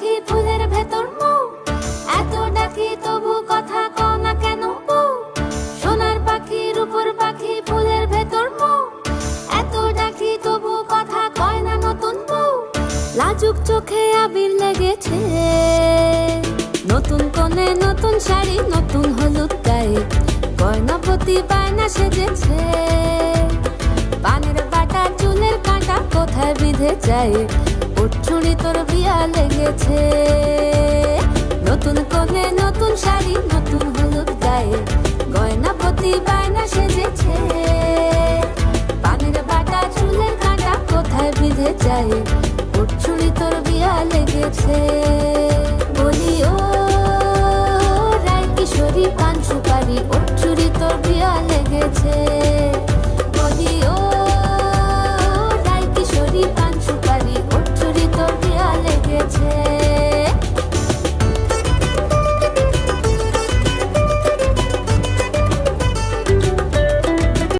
পাখি ফুলের ভেতর মৌ, এত ডাকি তবু কথা কও না কেন বউ। সোনার পাখি রূপোর পাখি ফুলের ভেতর মৌ, এত ডাকি তবু কথা কয় না নতুন বউ। লাজুক চোখে আবির লেগেছে, নতুন কোণে নতুন শাড়ি নতুন হলুদ গায়ে, গয়নাপতি বায়না সেজেছে। পানের বাটা চুলের কাঁটা কোথায় বিঁধে যায়, ওর চুড়ি তোর বিয়া লেগেছে। নতুন কোণে নতুন শাড়ি নতুন হলুদ গায়ে, গয়নাপতি বায়না সেজেছে। পানের বাটা চুলের কাঁটা কোথায় বিঁধে যায়, ওর চুড়ি তোর বিয়া লেগেছে। বলি ও রায় কিশোরী পান সুপারি, ওর চুড়ি তোর বিয়া লেগেছে।